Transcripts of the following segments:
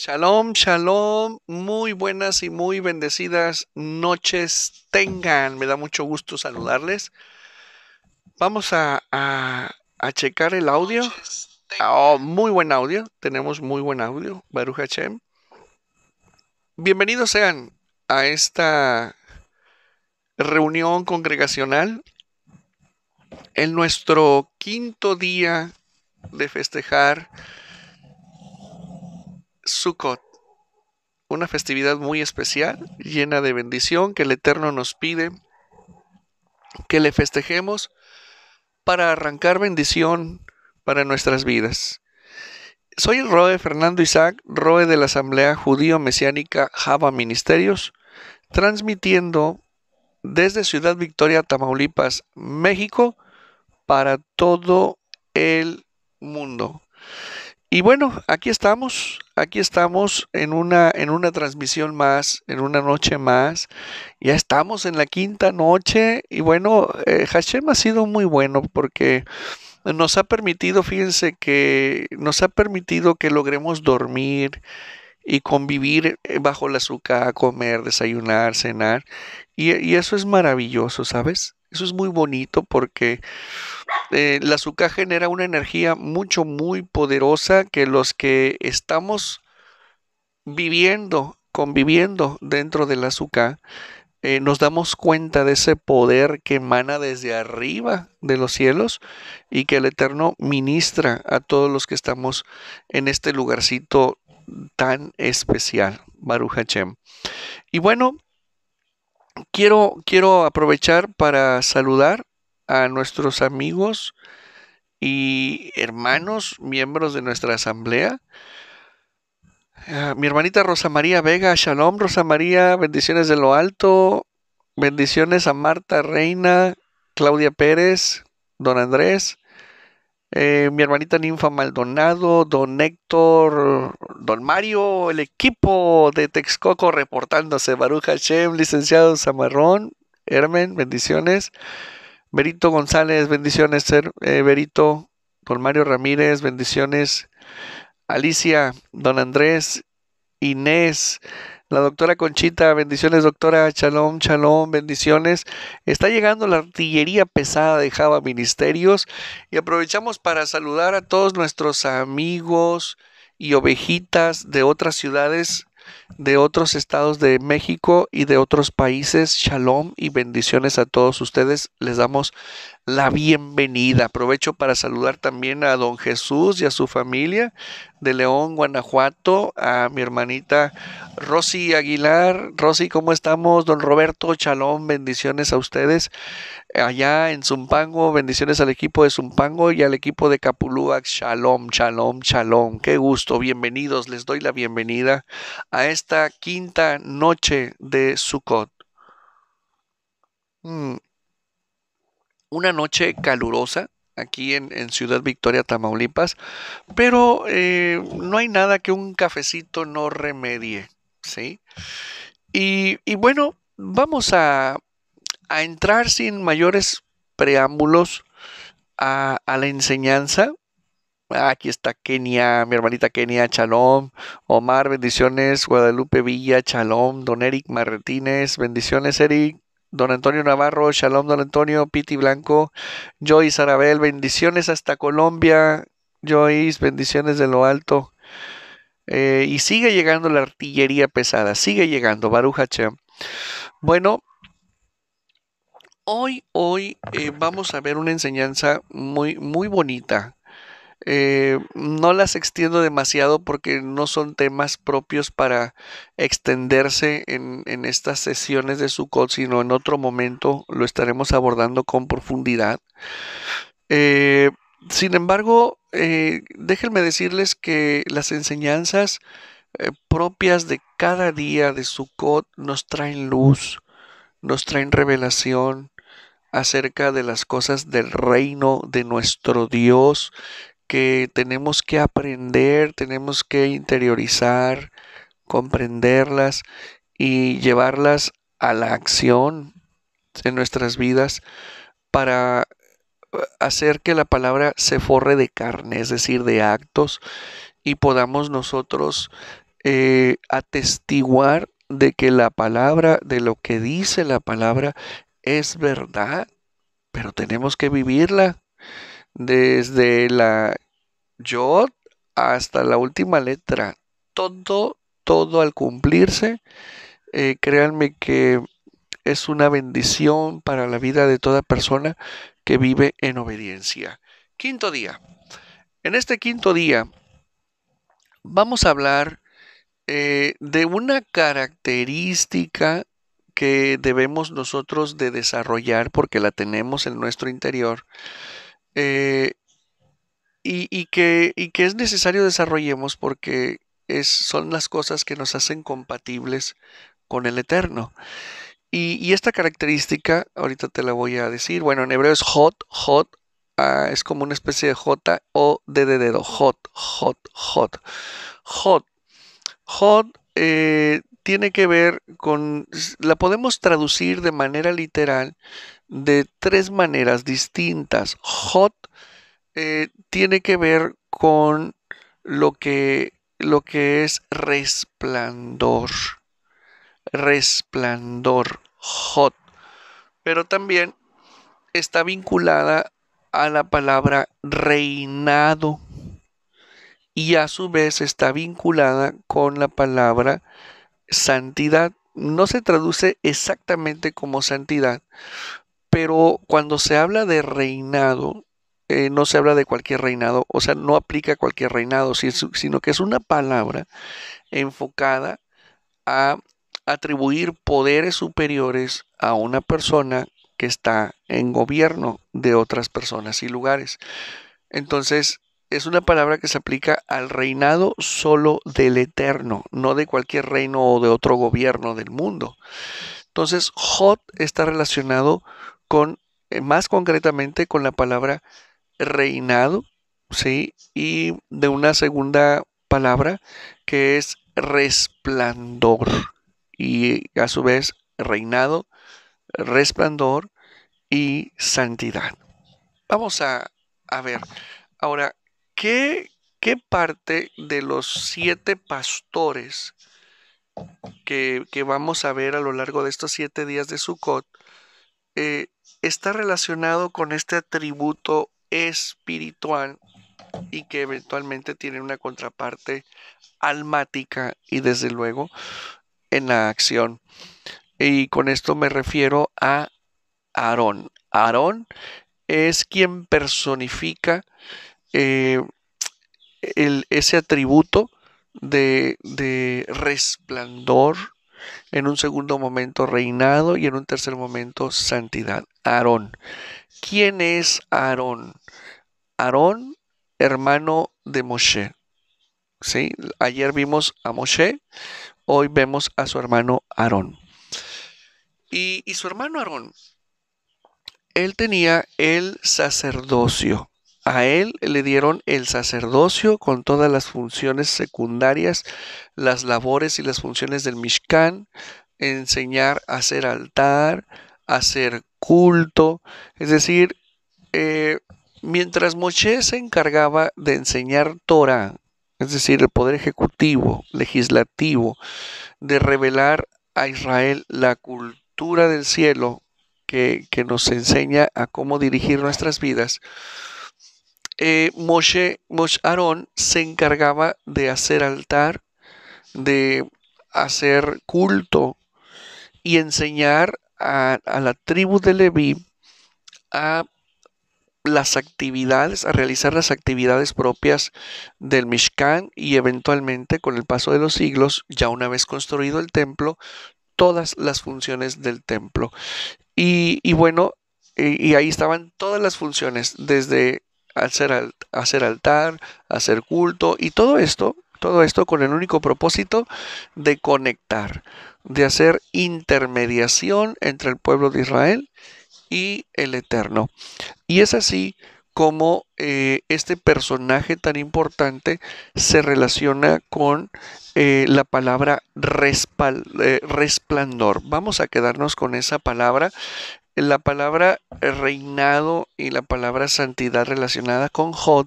Shalom, shalom, muy buenas y muy bendecidas noches tengan. Me da mucho gusto saludarles. Vamos a checar el audio. Oh, muy buen audio. Tenemos muy buen audio. Baruch Hashem. Bienvenidos sean a esta reunión congregacional en nuestro quinto día de festejar Sukkot. Una festividad muy especial, llena de bendición que el Eterno nos pide que le festejemos para arrancar bendición para nuestras vidas. Soy Roe Fernando Isaac, Roe de la Asamblea Judío Mesiánica Java Ministerios, transmitiendo desde Ciudad Victoria, Tamaulipas, México, para todo el mundo. Y bueno, aquí estamos en una transmisión más, en una noche más. Ya estamos en la quinta noche y bueno, Hashem ha sido muy bueno porque nos ha permitido, fíjense que nos ha permitido que logremos dormir y convivir bajo la azúcar, comer, desayunar, cenar. Y eso es maravilloso, ¿sabes? Eso es muy bonito porque la azúcar genera una energía muy poderosa que los que estamos viviendo, conviviendo dentro del azúcar, nos damos cuenta de ese poder que emana desde arriba de los cielos y que el Eterno ministra a todos los que estamos en este lugarcito tan especial, Baruch Hashem. Y bueno, quiero aprovechar para saludar a nuestros amigos y hermanos, miembros de nuestra asamblea. Mi hermanita Rosa María Vega, Shalom Rosa María, bendiciones de lo alto, bendiciones a Marta Reina, Claudia Pérez, don Andrés, mi hermanita Ninfa Maldonado, don Héctor, don Mario, el equipo de Texcoco reportándose, Baruch Hashem, licenciado Zamarrón, Hermen, bendiciones, Berito González, bendiciones, Berito, don Mario Ramírez, bendiciones, Alicia, don Andrés, Inés, la doctora Conchita, bendiciones doctora, shalom, shalom, bendiciones. Está llegando la artillería pesada de Java Ministerios y aprovechamos para saludar a todos nuestros amigos y ovejitas de otras ciudades, de otros estados de México y de otros países. Shalom y bendiciones a todos ustedes. Les damos la bienvenida. Aprovecho para saludar también a don Jesús y a su familia de León, Guanajuato, a mi hermanita Rosy Aguilar. Rosy, ¿cómo estamos? Don Roberto, shalom, bendiciones a ustedes. Allá en Zumpango, bendiciones al equipo de Zumpango y al equipo de Capulúac. Shalom, shalom, shalom. Qué gusto, bienvenidos. Les doy la bienvenida a esta quinta noche de Sukkot. Una noche calurosa aquí en Ciudad Victoria, Tamaulipas, pero no hay nada que un cafecito no remedie, ¿sí? Y bueno, vamos a entrar sin mayores preámbulos a la enseñanza. Aquí está Kenia, mi hermanita Kenia, Shalom, Omar, bendiciones, Guadalupe Villa, Shalom, don Eric Martínez, bendiciones Eric, don Antonio Navarro, Shalom, don Antonio, Piti Blanco, Joyce Arabel, bendiciones hasta Colombia, Joyce, bendiciones de lo alto, y sigue llegando la artillería pesada, sigue llegando, Baruch Hashem. Bueno, hoy vamos a ver una enseñanza muy bonita. No las extiendo demasiado porque no son temas propios para extenderse en estas sesiones de Sukkot, sino en otro momento lo estaremos abordando con profundidad. Eh, Sin embargo, déjenme decirles que las enseñanzas propias de cada día de Sukkot nos traen luz, nos traen revelación acerca de las cosas del reino de nuestro Dios que tenemos que aprender, tenemos que interiorizar, comprenderlas y llevarlas a la acción en nuestras vidas para hacer que la palabra se forre de carne, es decir, de actos, y podamos nosotros atestiguar de que la palabra, de lo que dice la palabra, es verdad, pero tenemos que vivirla desde la yod hasta la última letra. Todo al cumplirse, créanme que es una bendición para la vida de toda persona que vive en obediencia. Quinto día. En este quinto día vamos a hablar de una característica que debemos nosotros de desarrollar porque la tenemos en nuestro interior, eh, y que es necesario desarrollemos porque son las cosas que nos hacen compatibles con el Eterno. Y esta característica, ahorita te la voy a decir, bueno, en hebreo es hot, es como una especie de J o D de dedo, hot. Hot tiene que ver con, la podemos traducir de manera literal de tres maneras distintas. Hot tiene que ver con lo que es resplandor, hot, pero también está vinculada a la palabra reinado y a su vez está vinculada con la palabra santidad. No se traduce exactamente como santidad, pero cuando se habla de reinado, no se habla de cualquier reinado, o sea, no aplica a cualquier reinado, sino que es una palabra enfocada a atribuir poderes superiores a una persona que está en gobierno de otras personas y lugares. Entonces, es una palabra que se aplica al reinado solo del Eterno, no de cualquier reino o de otro gobierno del mundo. Entonces, Hot está relacionado con, más concretamente, con la palabra reinado, ¿sí? Y de una segunda palabra que es resplandor. Y a su vez, reinado, resplandor y santidad. Vamos a ver. Ahora, ¿qué parte de los 7 pastores que vamos a ver a lo largo de estos 7 días de Sukkot eh, está relacionado con este atributo espiritual y que eventualmente tiene una contraparte almática y desde luego en la acción? Y con esto me refiero a Aarón. Aarón es quien personifica eh, ese atributo de resplandor, en un segundo momento reinado y en un tercer momento santidad. Aarón. ¿Quién es Aarón? Aarón, hermano de Moshe. ¿Sí? Ayer vimos a Moshe, hoy vemos a su hermano Aarón. Y su hermano Aarón, él tenía el sacerdocio. A él le dieron el sacerdocio con todas las funciones secundarias, las labores y las funciones del Mishkan, enseñar a hacer altar, a hacer culto. Es decir, mientras Moshe se encargaba de enseñar Torah, es decir, el poder ejecutivo, legislativo, de revelar a Israel la cultura del cielo que nos enseña a cómo dirigir nuestras vidas, Moshe Aarón se encargaba de hacer altar, de hacer culto y enseñar a la tribu de Leví a las actividades, a realizar las actividades propias del Mishkan y eventualmente con el paso de los siglos, ya una vez construido el templo, todas las funciones del templo. Y bueno, y ahí estaban todas las funciones, desde hacer altar, hacer culto y todo esto con el único propósito de conectar, de hacer intermediación entre el pueblo de Israel y el Eterno. Y es así como este personaje tan importante se relaciona con la palabra resplandor. Vamos a quedarnos con esa palabra. La palabra reinado y la palabra santidad relacionada con Hod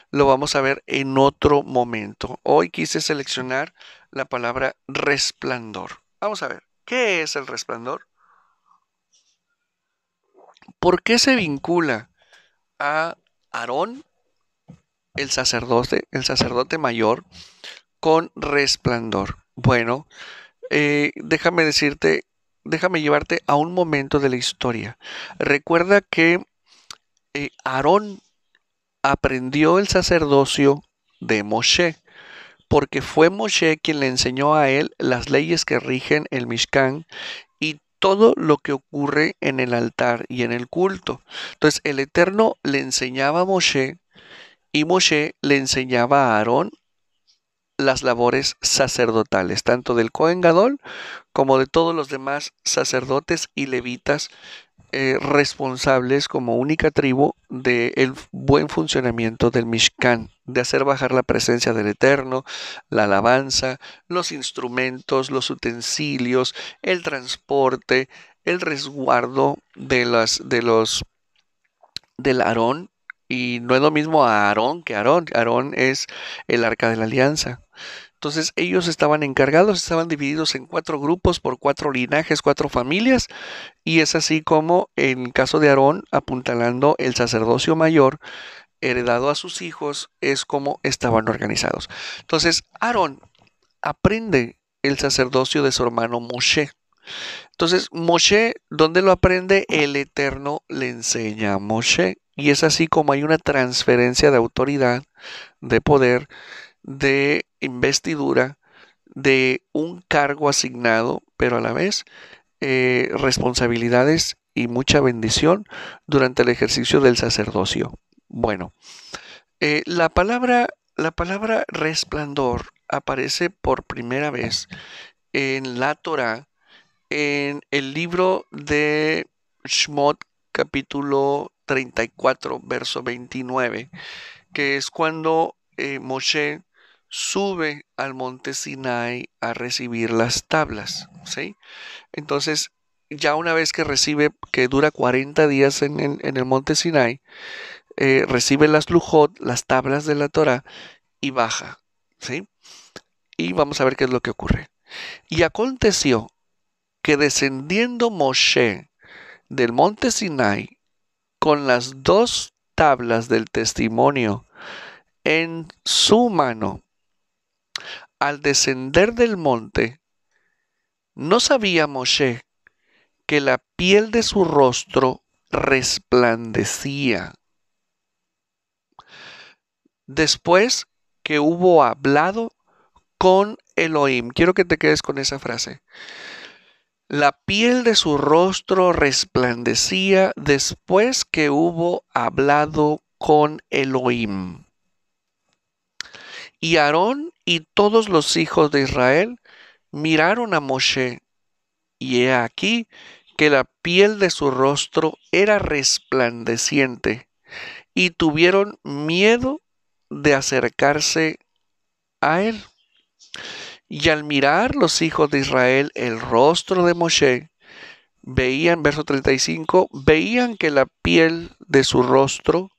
lo vamos a ver en otro momento. Hoy quise seleccionar la palabra resplandor. Vamos a ver, ¿qué es el resplandor? ¿Por qué se vincula a Aarón, el sacerdote mayor, con resplandor? Bueno, déjame llevarte a un momento de la historia. Recuerda que Aarón aprendió el sacerdocio de Moshe, porque fue Moshe quien le enseñó a él las leyes que rigen el Mishkan y todo lo que ocurre en el altar y en el culto. Entonces el Eterno le enseñaba a Moshe y Moshe le enseñaba a Aarón las labores sacerdotales, tanto del Cohen Gadol como de todos los demás sacerdotes y levitas responsables como única tribu del buen funcionamiento del Mishkan, de hacer bajar la presencia del Eterno, la alabanza, los instrumentos, los utensilios, el transporte, el resguardo del Aarón. Y no es lo mismo a Aarón que Aarón. Aarón es el arca de la alianza. Entonces ellos estaban encargados, estaban divididos en 4 grupos por 4 linajes, 4 familias, y es así como en caso de Aarón, apuntalando el sacerdocio mayor, heredado a sus hijos, es como estaban organizados. Entonces Aarón aprende el sacerdocio de su hermano Moshe. Entonces Moshe, ¿dónde lo aprende? El Eterno le enseña a Moshe. Y es así como hay una transferencia de autoridad, de poder, de investidura, de un cargo asignado, pero a la vez responsabilidades y mucha bendición durante el ejercicio del sacerdocio. Bueno, la palabra resplandor aparece por primera vez en la Torá, en el libro de Shmot, capítulo 34, verso 29, que es cuando Moshe sube al monte Sinai a recibir las tablas, ¿sí? Entonces, ya una vez que recibe, que dura 40 días en el monte Sinai, recibe las lujot, las tablas de la Torah, y baja, ¿sí? Y vamos a ver qué es lo que ocurre. Y aconteció que descendiendo Moshe del monte Sinai con las 2 tablas del testimonio en su mano, al descender del monte, no sabía Moshe que la piel de su rostro resplandecía. Después que hubo hablado con Elohim. Quiero que te quedes con esa frase. La piel de su rostro resplandecía después que hubo hablado con Elohim. Y Aarón y todos los hijos de Israel miraron a Moshe, y he aquí que la piel de su rostro era resplandeciente, y tuvieron miedo de acercarse a él. Y al mirar los hijos de Israel el rostro de Moshe, veían, verso 35, veían que la piel de su rostro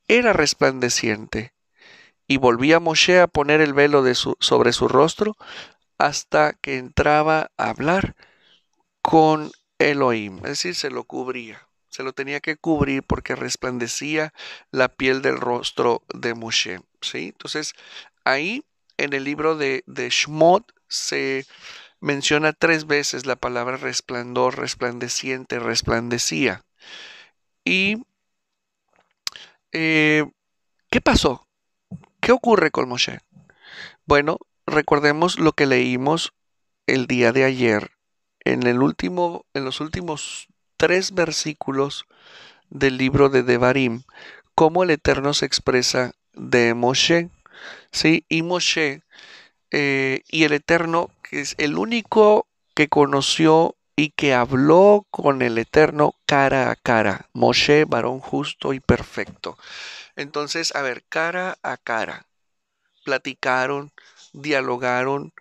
era resplandeciente. Y volvía Moshe a poner el velo sobre su rostro hasta que entraba a hablar con Elohim. Es decir, se lo cubría. Se lo tenía que cubrir porque resplandecía la piel del rostro de Moshe, ¿sí? Entonces, ahí en el libro de Shmot se menciona 3 veces la palabra resplandor, resplandeciente, resplandecía. ¿Y qué pasó? ¿Qué ocurre con Moshe? Bueno, recordemos lo que leímos el día de ayer en los últimos 3 versículos del libro de Devarim, cómo el Eterno se expresa de Moshe, ¿sí? Y Moshe y el Eterno, que es el único que conoció y que habló con el Eterno cara a cara. Moshe, varón justo y perfecto. Entonces, a ver, cara a cara. Platicaron, dialogaron,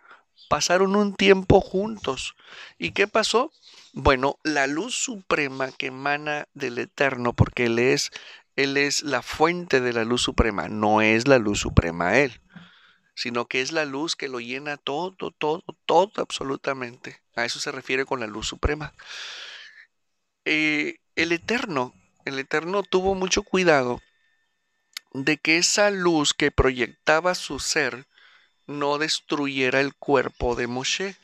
pasaron un tiempo juntos. ¿Y qué pasó? Bueno, la luz suprema que emana del Eterno, porque Él es la fuente de la luz suprema, no es la luz suprema Él. sino que es la luz que lo llena todo, todo, todo, absolutamente. A eso se refiere con la luz suprema. El Eterno tuvo mucho cuidado de que esa luz que proyectaba su ser no destruyera el cuerpo de Moshe.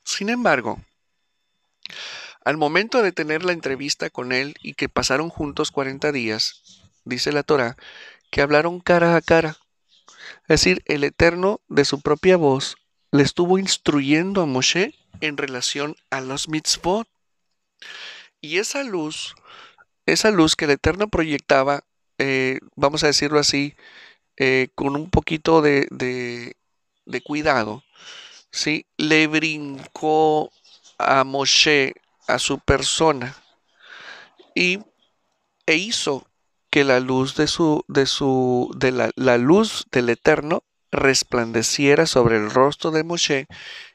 Sin embargo, al momento de tener la entrevista con él y que pasaron juntos 40 días, dice la Torá, que hablaron cara a cara. Es decir, el Eterno de su propia voz le estuvo instruyendo a Moshe en relación a los mitzvot. Y esa luz que el Eterno proyectaba, vamos a decirlo así, con un poquito de cuidado, ¿sí? Le brincó a Moshe, a su persona, y, e hizo que la luz la luz del Eterno resplandeciera sobre el rostro de Moshe,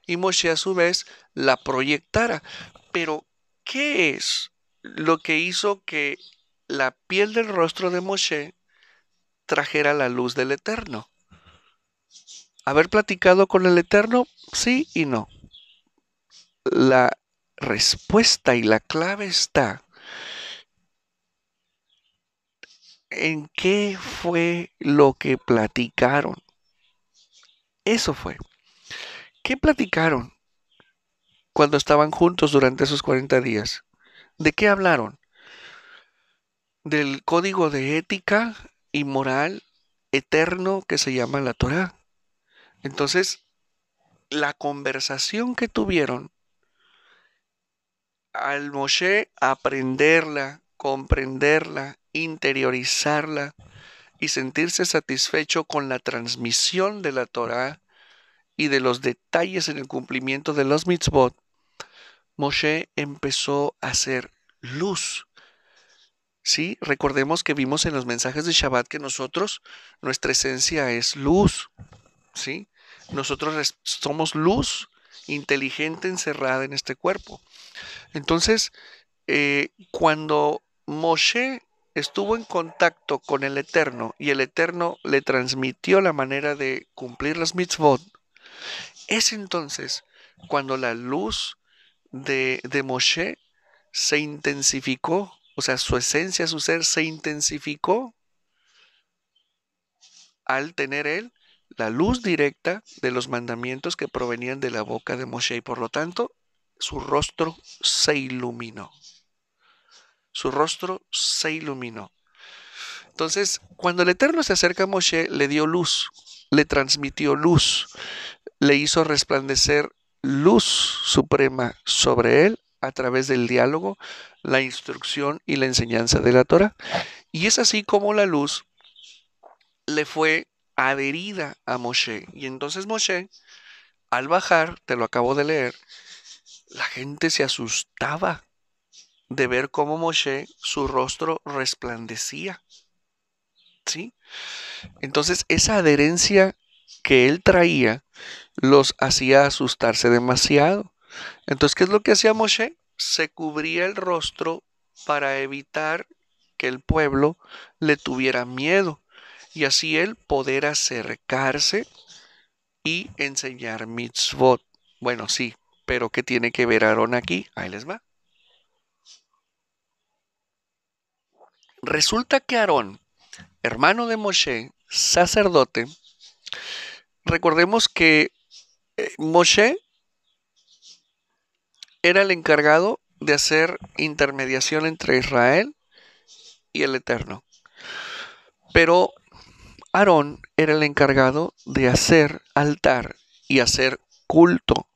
y Moshe a su vez la proyectara. Pero, ¿qué es lo que hizo que la piel del rostro de Moshe trajera la luz del Eterno? ¿Haber platicado con el Eterno? Sí y no. La respuesta y la clave está en qué fue lo que platicaron. Eso fue. ¿Qué platicaron cuando estaban juntos durante esos 40 días? ¿De qué hablaron? Del código de ética y moral eterno que se llama la Torá. Entonces, la conversación que tuvieron, al Moshe aprenderla, comprenderla, interiorizarla y sentirse satisfecho con la transmisión de la Torá y de los detalles en el cumplimiento de los mitzvot, Moshe empezó a hacer luz. Sí, recordemos que vimos en los mensajes de Shabbat que nuestra esencia es luz. ¿Sí? Nosotros somos luz inteligente encerrada en este cuerpo. Entonces, cuando Moshe estuvo en contacto con el Eterno y el Eterno le transmitió la manera de cumplir las mitzvot, es entonces cuando la luz de Moshe se intensificó, o sea, su esencia, su ser se intensificó al tener él la luz directa de los mandamientos que provenían de la boca de Moshe y por lo tanto su rostro se iluminó. Su rostro se iluminó. Entonces, cuando el Eterno se acerca a Moshe, le dio luz, le transmitió luz, le hizo resplandecer luz suprema sobre él a través del diálogo, la instrucción y la enseñanza de la Torah. Y es así como la luz le fue adherida a Moshe. Y entonces Moshe, al bajar, te lo acabo de leer, la gente se asustaba de ver cómo Moshe, su rostro resplandecía. ¿Sí? Entonces esa adherencia que él traía los hacía asustarse demasiado. Entonces, ¿qué es lo que hacía Moshe? Se cubría el rostro para evitar que el pueblo le tuviera miedo y así él poder acercarse y enseñar mitzvot. Bueno, sí, pero ¿qué tiene que ver Aarón aquí? Ahí les va. Resulta que Aarón, hermano de Moshe, sacerdote, recordemos que Moshe era el encargado de hacer intermediación entre Israel y el Eterno. Pero Aarón era el encargado de hacer altar y hacer culto,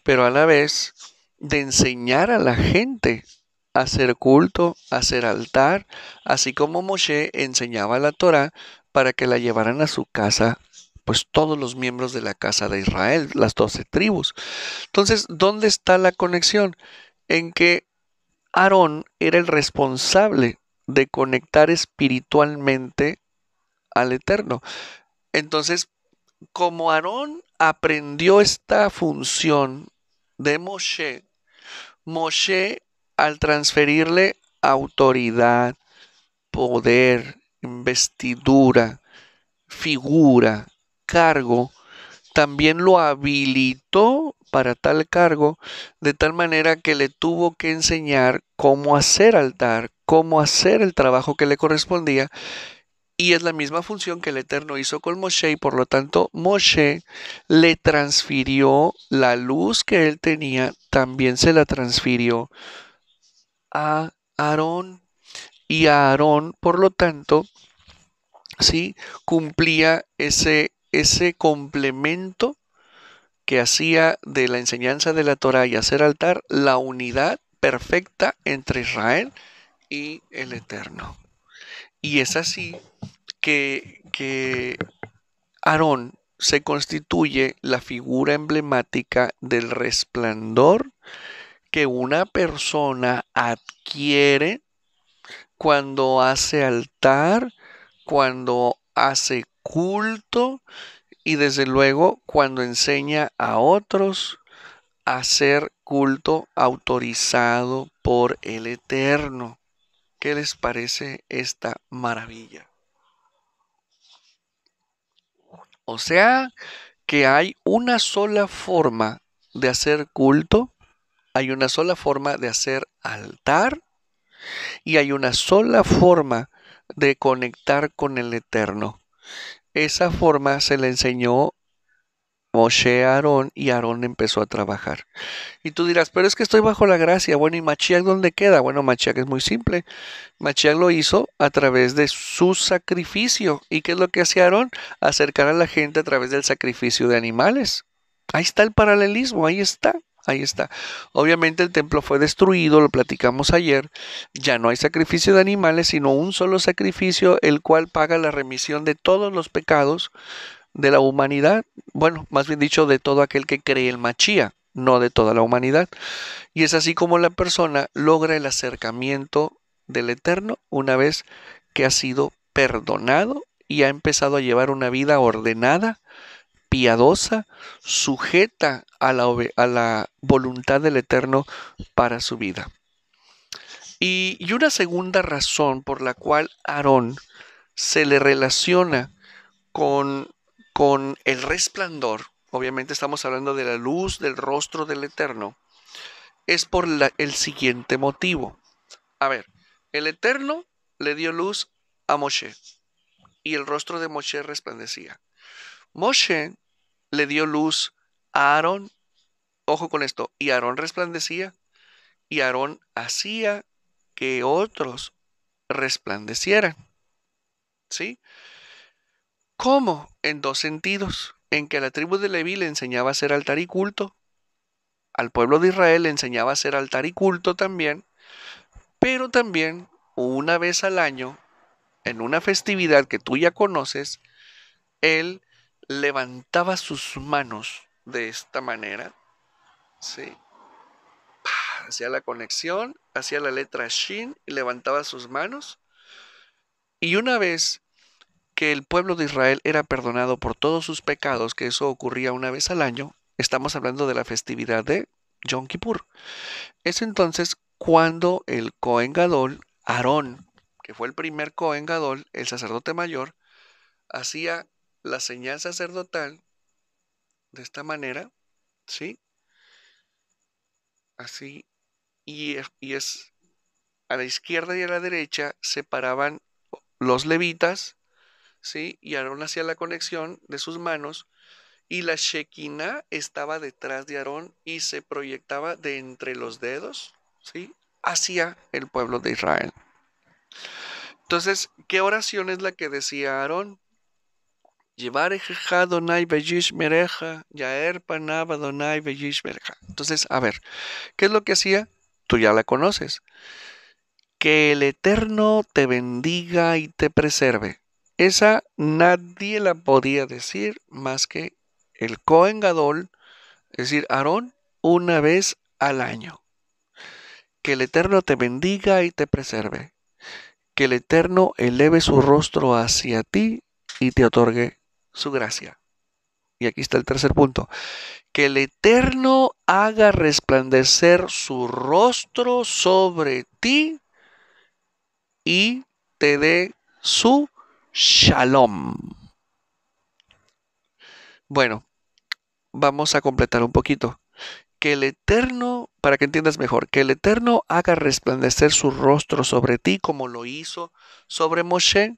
pero a la vez de enseñar a la gente a hacer culto, a hacer altar, así como Moshe enseñaba la Torá para que la llevaran a su casa, pues todos los miembros de la casa de Israel, las 12 tribus. Entonces, ¿dónde está la conexión? En que Aarón era el responsable de conectar espiritualmente al Eterno. Entonces, como Aarón aprendió esta función de Moshe, Moshe al transferirle autoridad, poder, investidura, figura, cargo, también lo habilitó para tal cargo, de tal manera que le tuvo que enseñar cómo hacer altar, cómo hacer el trabajo que le correspondía, y es la misma función que el Eterno hizo con Moshe, y por lo tanto Moshe le transfirió la luz que él tenía, también se la transfirió a Aarón, y a Aarón, por lo tanto, sí, cumplía ese complemento que hacía de la enseñanza de la Torá y hacer altar la unidad perfecta entre Israel y el Eterno. Y es así que Aarón se constituye la figura emblemática del resplandor que una persona adquiere cuando hace altar, cuando hace culto y desde luego cuando enseña a otros a hacer culto autorizado por el Eterno. ¿Qué les parece esta maravilla? O sea, que hay una sola forma de hacer culto, hay una sola forma de hacer altar y hay una sola forma de conectar con el Eterno. Esa forma se le enseñó Moshe a Aarón y Aarón empezó a trabajar. Y tú dirás, pero es que estoy bajo la gracia. Bueno, ¿y Mashiach dónde queda? Bueno, Mashiach es muy simple. Mashiach lo hizo a través de su sacrificio. ¿Y qué es lo que hacía Aarón? Acercar a la gente a través del sacrificio de animales. Ahí está el paralelismo, ahí está. Ahí está. Obviamente el templo fue destruido, lo platicamos ayer. Ya no hay sacrificio de animales, sino un solo sacrificio, el cual paga la remisión de todos los pecados de la humanidad. Bueno, más bien dicho, de todo aquel que cree en Mashiach, no de toda la humanidad. Y es así como la persona logra el acercamiento del Eterno una vez que ha sido perdonado y ha empezado a llevar una vida ordenada, piadosa, sujeta a la voluntad del Eterno para su vida. Y una segunda razón por la cual Aarón se le relaciona con, con el resplandor, obviamente estamos hablando de la luz del rostro del Eterno, es por el siguiente motivo. A ver, el Eterno le dio luz a Moshe y el rostro de Moshe resplandecía. Moshe le dio luz a Aarón, ojo con esto, y Aarón resplandecía y Aarón hacía que otros resplandecieran. ¿Sí? ¿Cómo? En dos sentidos. En que a la tribu de Leví le enseñaba a hacer altar y culto, al pueblo de Israel le enseñaba a hacer altar y culto también, pero también una vez al año, en una festividad que tú ya conoces, él levantaba sus manos de esta manera, ¿sí? Hacía la conexión, hacía la letra Shin y levantaba sus manos. Y una vez que el pueblo de Israel era perdonado por todos sus pecados, que eso ocurría una vez al año, estamos hablando de la festividad de Yom Kippur. Es entonces cuando el Cohen Gadol, Aarón, que fue el primer Cohen Gadol, el sacerdote mayor, hacía la señal sacerdotal de esta manera, ¿sí? Así, y es a la izquierda y a la derecha separaban los levitas, ¿sí? Y Aarón hacía la conexión de sus manos y la Shekinah estaba detrás de Aarón y se proyectaba de entre los dedos, ¿sí? Hacia el pueblo de Israel. Entonces, ¿qué oración es la que decía Aarón? Entonces, a ver, ¿qué es lo que hacía? Tú ya la conoces. Que el Eterno te bendiga y te preserve. Esa nadie la podía decir más que el Cohen Gadol, es decir, Aarón, una vez al año. Que el Eterno te bendiga y te preserve. Que el Eterno eleve su rostro hacia ti y te otorgue su gracia. Y aquí está el tercer punto. Que el Eterno haga resplandecer su rostro sobre ti y te dé su shalom. Bueno, vamos a completar un poquito. Que el Eterno, para que entiendas mejor, que el Eterno haga resplandecer su rostro sobre ti como lo hizo sobre Moshe,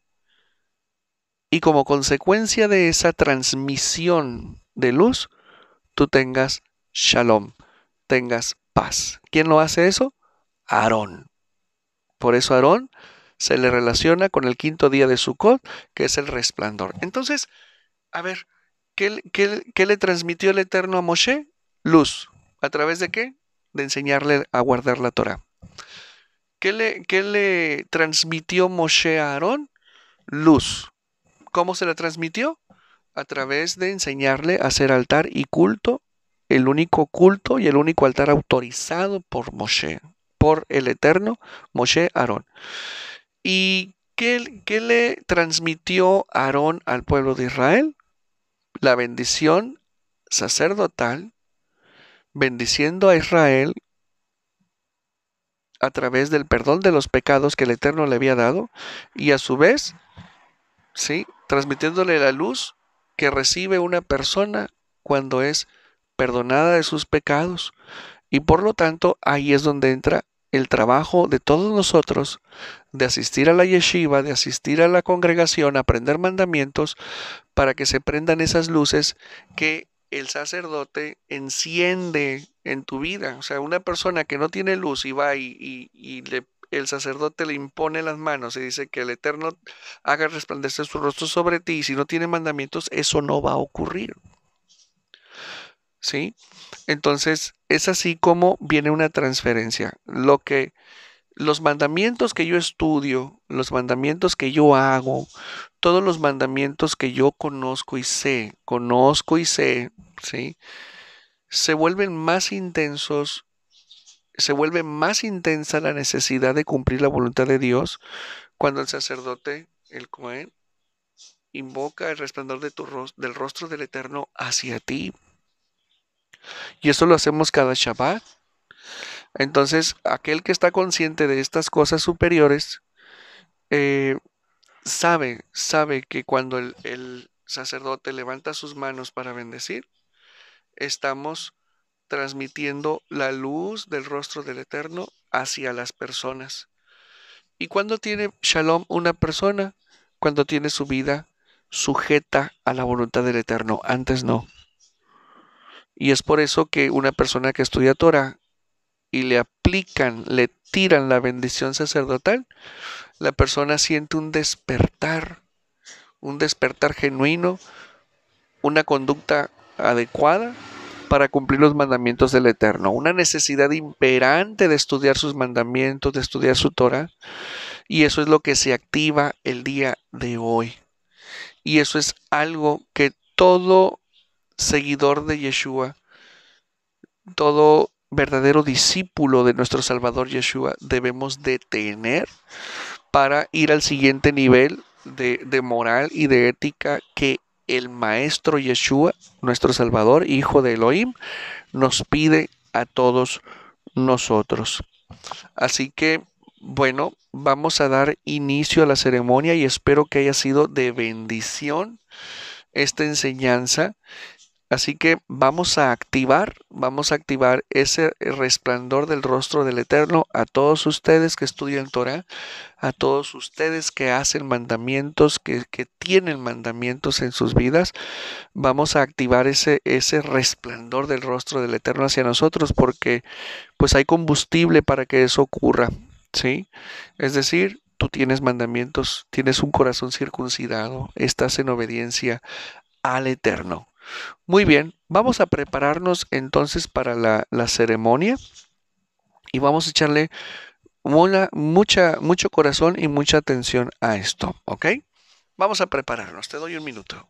y como consecuencia de esa transmisión de luz, tú tengas shalom, tengas paz. ¿Quién lo hace eso? Aarón. Por eso Aarón se le relaciona con el quinto día de Sukkot, que es el resplandor. Entonces, a ver, ¿qué le transmitió el Eterno a Moshe? Luz. ¿A través de qué? De enseñarle a guardar la Torah. ¿Qué le transmitió Moshe a Aarón? Luz. ¿Cómo se la transmitió? A través de enseñarle a hacer altar y culto, el único culto y el único altar autorizado por Moshe, por el Eterno, Moshe Aarón. ¿Y qué le transmitió Aarón al pueblo de Israel? La bendición sacerdotal, bendiciendo a Israel a través del perdón de los pecados que el Eterno le había dado, y a su vez, sí, transmitiéndole la luz que recibe una persona cuando es perdonada de sus pecados. Y por lo tanto, ahí es donde entra el trabajo de todos nosotros de asistir a la yeshiva, de asistir a la congregación, aprender mandamientos, para que se prendan esas luces que el sacerdote enciende en tu vida. O sea, una persona que no tiene luz y va el sacerdote le impone las manos y dice que el Eterno haga resplandecer su rostro sobre ti, y si no tiene mandamientos, eso no va a ocurrir. ¿Sí? Entonces, es así como viene una transferencia. Los mandamientos que yo estudio, los mandamientos que yo hago, todos los mandamientos que yo conozco y sé, ¿sí? Se vuelven más intensos, se vuelve más intensa la necesidad de cumplir la voluntad de Dios cuando el sacerdote, el Cohen, invoca el resplandor del rostro del Eterno hacia ti. Y eso lo hacemos cada Shabbat. Entonces, aquel que está consciente de estas cosas superiores, eh, sabe que cuando el sacerdote levanta sus manos para bendecir, estamos transmitiendo la luz del rostro del Eterno hacia las personas. ¿Y cuando tiene shalom una persona? Cuando tiene su vida sujeta a la voluntad del Eterno. Antes no. Y es por eso que una persona que estudia Torah y le tiran la bendición sacerdotal, la persona siente un despertar genuino, una conducta adecuada para cumplir los mandamientos del Eterno, una necesidad imperante de estudiar sus mandamientos, de estudiar su Torah, y eso es lo que se activa el día de hoy. Y eso es algo que todo seguidor de Yeshua, todo verdadero discípulo de nuestro Salvador Yeshua debemos de tener para ir al siguiente nivel de moral y de ética que el Maestro Yeshua, nuestro Salvador, Hijo de Elohim, nos pide a todos nosotros. Así que, bueno, vamos a dar inicio a la ceremonia y espero que haya sido de bendición esta enseñanza. Así que vamos a activar ese resplandor del rostro del Eterno a todos ustedes que estudian Torah, a todos ustedes que hacen mandamientos, que tienen mandamientos en sus vidas. Vamos a activar ese resplandor del rostro del Eterno hacia nosotros, porque pues hay combustible para que eso ocurra, ¿sí? Es decir, tú tienes mandamientos, tienes un corazón circuncidado, estás en obediencia al Eterno. Muy bien, vamos a prepararnos entonces para la ceremonia y vamos a echarle mucho corazón y mucha atención a esto, ¿ok? Vamos a prepararnos, te doy un minuto.